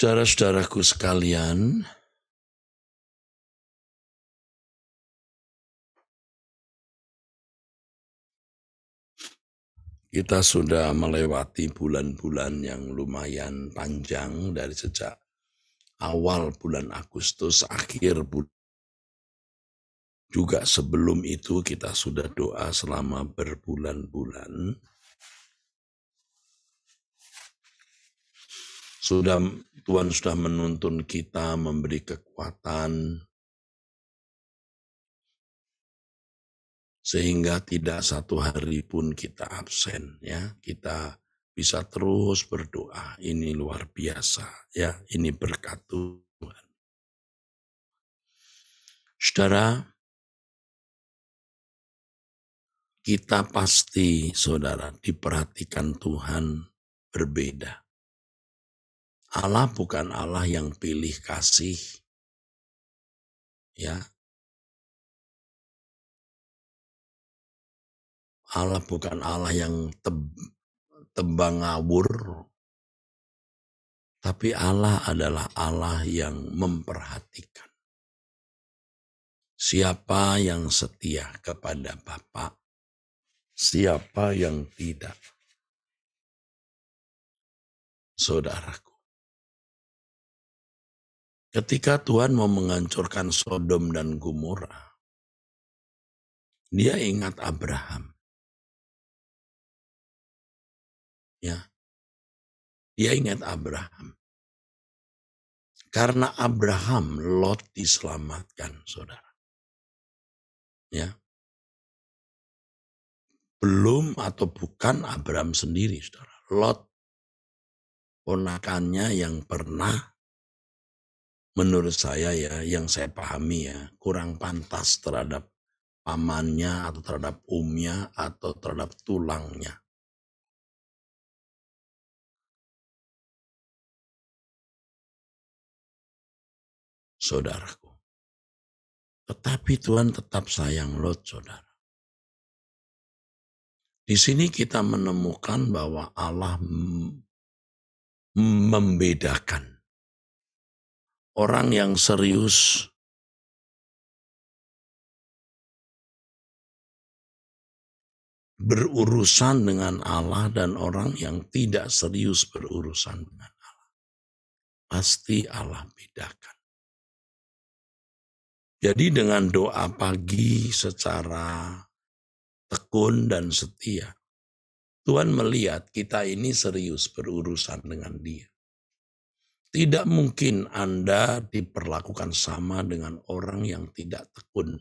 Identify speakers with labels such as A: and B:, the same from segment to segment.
A: Saudara-saudaraku sekalian, kita sudah melewati bulan-bulan yang lumayan panjang dari sejak awal bulan Agustus, akhir bulan. Juga sebelum itu kita sudah doa selama berbulan-bulan. Tuhan sudah menuntun kita, memberi kekuatan, sehingga tidak satu hari pun kita absen, ya. Kita bisa terus berdoa. Ini luar biasa, ya. Ini berkat Tuhan. Saudara, kita pasti, saudara, diperhatikan Tuhan berbeda. Allah bukan Allah yang pilih kasih, ya. Allah bukan Allah yang tebang ngawur, tapi Allah adalah Allah yang memperhatikan. Siapa yang setia kepada Bapa, siapa yang tidak. Saudaraku, ketika Tuhan mau menghancurkan Sodom dan Gomora, Dia ingat Abraham. Ya, Dia ingat Abraham. Karena Abraham, Lot diselamatkan, saudara. Ya, belum atau bukan Abraham sendiri, saudara. Lot, ponakannya yang pernah, menurut saya ya, yang saya pahami ya, kurang pantas terhadap pamannya atau terhadap umnya atau terhadap tulangnya. Saudaraku. Tetapi Tuhan tetap sayang Lot, saudara. Di sini kita menemukan bahwa Allah membedakan orang yang serius berurusan dengan Allah dan orang yang tidak serius berurusan dengan Allah. Pasti Allah bedakan. Jadi dengan doa pagi secara tekun dan setia, Tuhan melihat kita ini serius berurusan dengan Dia. Tidak mungkin Anda diperlakukan sama dengan orang yang tidak tekun.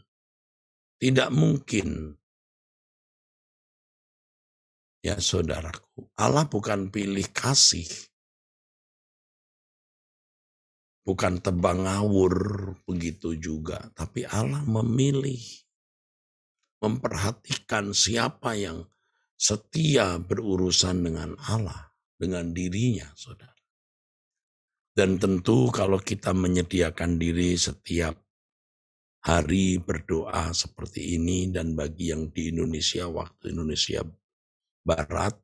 A: Tidak mungkin. Ya saudaraku, Allah bukan pilih kasih. Bukan tebang ngawur begitu juga. Tapi Allah memilih. Memperhatikan siapa yang setia berurusan dengan Allah. Dengan dirinya, saudara. Dan tentu kalau kita menyediakan diri setiap hari berdoa seperti ini, dan bagi yang di Indonesia, waktu Indonesia Barat,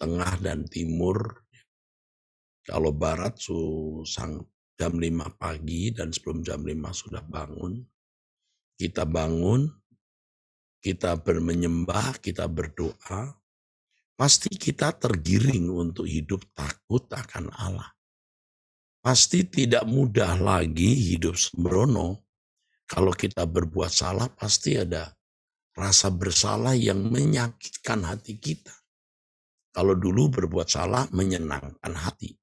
A: Tengah, dan Timur, kalau Barat jam 5 pagi dan sebelum jam 5 sudah bangun, kita bangun, kita menyembah, kita berdoa, pasti kita tergiring untuk hidup takut akan Allah. Pasti tidak mudah lagi hidup sembrono. Kalau kita berbuat salah, pasti ada rasa bersalah yang menyakitkan hati kita. Kalau dulu berbuat salah, menyenangkan hati.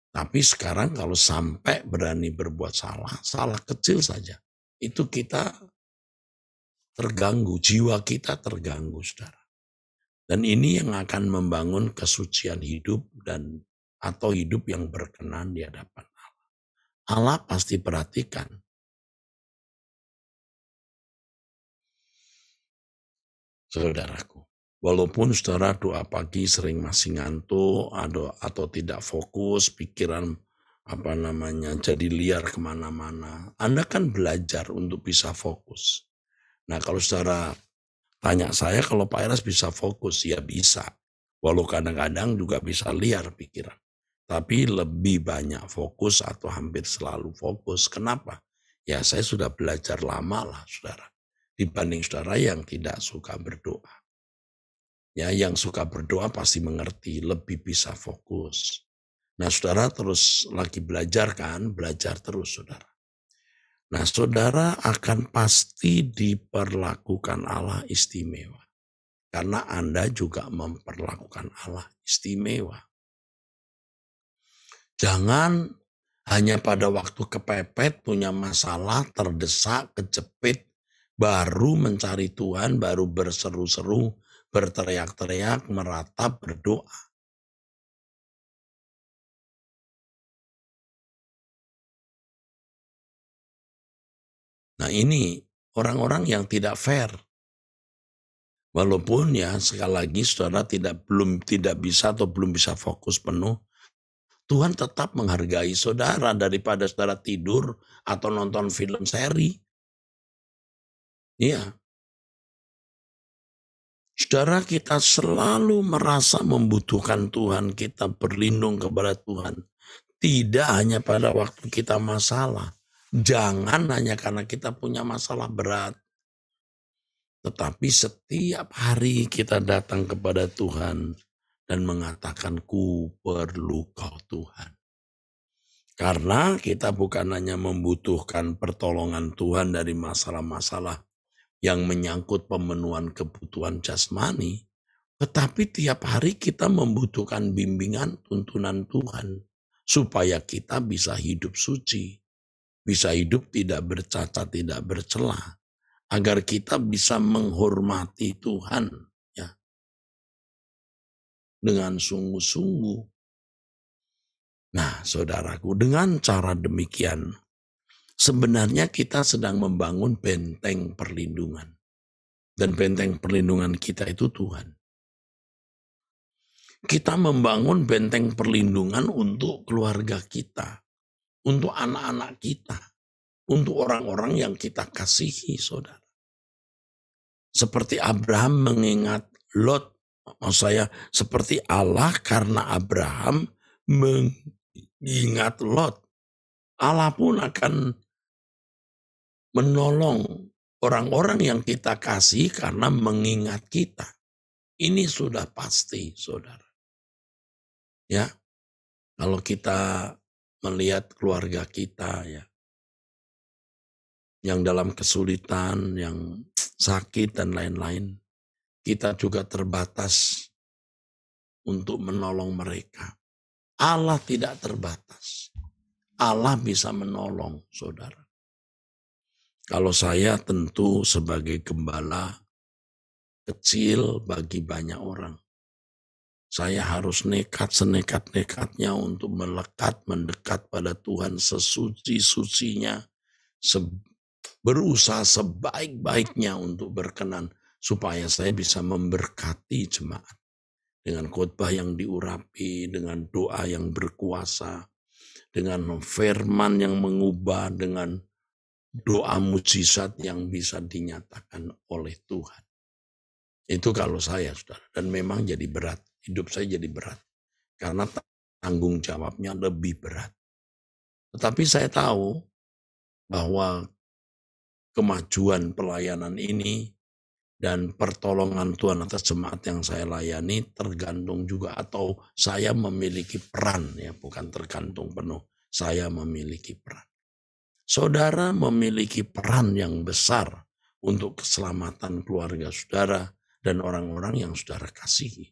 A: Tapi sekarang kalau sampai berani berbuat salah, salah kecil saja, itu kita terganggu, jiwa kita terganggu, saudara. Dan ini yang akan membangun kesucian hidup atau hidup yang berkenan di hadapan Allah. Allah pasti perhatikan. Saudaraku, walaupun saudara doa pagi sering masih ngantuk atau tidak fokus, pikiran jadi liar kemana-mana, Anda kan belajar untuk bisa fokus. Nah kalau saudara tanya saya, kalau Pak Eras bisa fokus, ya bisa. Walau kadang-kadang juga bisa liar pikiran. tapi lebih banyak fokus atau hampir selalu fokus. Kenapa? Ya saya sudah belajar lama lah saudara, dibanding saudara yang tidak suka berdoa. Ya, yang suka berdoa pasti mengerti, lebih bisa fokus. Nah, saudara terus lagi belajar kan, belajar terus saudara. Nah, saudara akan pasti diperlakukan Allah istimewa. Karena Anda juga memperlakukan Allah istimewa. Jangan hanya pada waktu kepepet, punya masalah, terdesak, kejepit, baru mencari Tuhan, baru berseru-seru, berteriak-teriak, meratap, berdoa. Nah ini orang-orang yang tidak fair. Walaupun ya sekali lagi saudara tidak bisa atau belum bisa fokus penuh, Tuhan tetap menghargai saudara daripada saudara tidur atau nonton film seri. Iya, saudara kita selalu merasa membutuhkan Tuhan, kita berlindung kepada Tuhan. Tidak hanya pada waktu kita masalah. Jangan hanya karena kita punya masalah berat. Tetapi setiap hari kita datang kepada Tuhan dan mengatakan, ku perlu kau Tuhan. Karena kita bukan hanya membutuhkan pertolongan Tuhan dari masalah-masalah yang menyangkut pemenuhan kebutuhan jasmani, tetapi tiap hari kita membutuhkan bimbingan tuntunan Tuhan supaya kita bisa hidup suci, bisa hidup tidak bercacat, tidak bercela, agar kita bisa menghormati Tuhan ya dengan sungguh-sungguh. Nah, saudaraku, dengan cara demikian sebenarnya kita sedang membangun benteng perlindungan. Dan benteng perlindungan kita itu Tuhan. Kita membangun benteng perlindungan untuk keluarga kita, untuk anak-anak kita, untuk orang-orang yang kita kasihi, saudara. Seperti Abraham mengingat Lot, maksud saya seperti Allah karena Abraham mengingat Lot. Allah pun akan menolong orang-orang yang kita kasih karena mengingat kita. Ini sudah pasti, saudara. Ya, kalau kita melihat keluarga kita ya, yang dalam kesulitan, yang sakit dan lain-lain, kita juga terbatas untuk menolong mereka. Allah tidak terbatas. Allah bisa menolong, saudara. Kalau saya tentu sebagai gembala kecil bagi banyak orang, saya harus nekat senekat-nekatnya untuk mendekat pada Tuhan sesuci-sucinya, berusaha sebaik-baiknya untuk berkenan supaya saya bisa memberkati jemaat dengan khotbah yang diurapi, dengan doa yang berkuasa, dengan firman yang mengubah, dengan doa mujizat yang bisa dinyatakan oleh Tuhan. Itu kalau saya, saudara. Dan memang jadi berat. Hidup saya jadi berat. Karena tanggung jawabnya lebih berat. Tetapi saya tahu bahwa kemajuan pelayanan ini dan pertolongan Tuhan atas jemaat yang saya layani tergantung juga, atau saya memiliki peran, ya bukan tergantung penuh. Saya memiliki peran. Saudara memiliki peran yang besar untuk keselamatan keluarga saudara dan orang-orang yang saudara kasihi.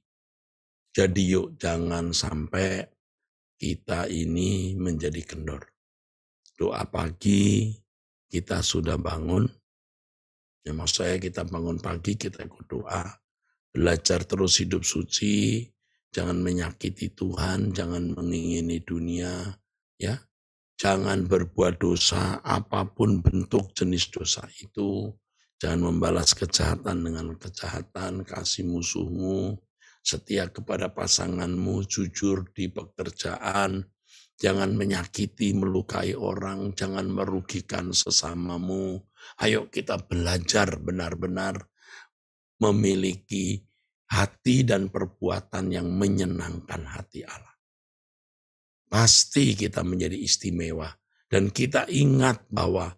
A: Jadi yuk jangan sampai kita ini menjadi kendor. Doa pagi kita sudah bangun. Ya maksud saya kita bangun pagi kita ikut doa. Belajar terus hidup suci. Jangan menyakiti Tuhan. Jangan mengingini dunia. Ya. Jangan berbuat dosa, apapun bentuk jenis dosa itu. Jangan membalas kejahatan dengan kejahatan, kasih musuhmu, setia kepada pasanganmu, jujur di pekerjaan, jangan menyakiti, melukai orang, jangan merugikan sesamamu. Ayo kita belajar benar-benar memiliki hati dan perbuatan yang menyenangkan hati Allah. pasti kita menjadi istimewa. Dan kita ingat bahwa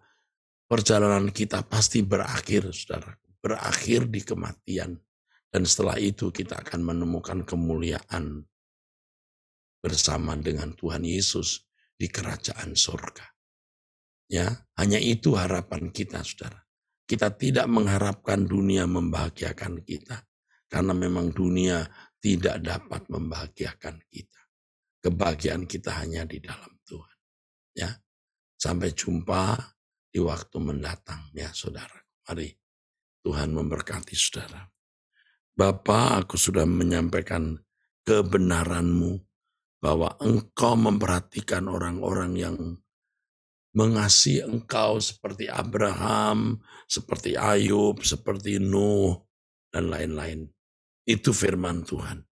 A: perjalanan kita pasti berakhir, saudara. Berakhir di kematian. Dan setelah itu kita akan menemukan kemuliaan bersama dengan Tuhan Yesus di kerajaan surga. Ya, hanya itu harapan kita, saudara. Kita tidak mengharapkan dunia membahagiakan kita. Karena memang dunia tidak dapat membahagiakan kita. Kebahagiaan kita hanya di dalam Tuhan. Ya, sampai jumpa di waktu mendatang, ya saudara. Mari Tuhan memberkati saudara. Bapa, aku sudah menyampaikan kebenaran-Mu bahwa Engkau memperhatikan orang-orang yang mengasihi Engkau seperti Abraham, seperti Ayub, seperti Nuh, dan lain-lain. Itu firman Tuhan.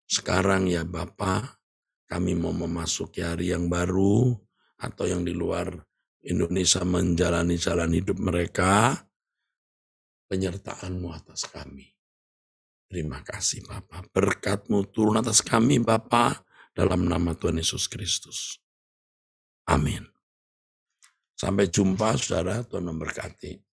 A: Sekarang ya Bapa, kami mau memasuki hari yang baru, atau yang di luar Indonesia menjalani jalan hidup mereka, penyertaan-Mu atas kami. Terima kasih Bapa. Berkat-Mu turun atas kami Bapa, dalam nama Tuhan Yesus Kristus. Amin. Sampai jumpa saudara, Tuhan memberkati.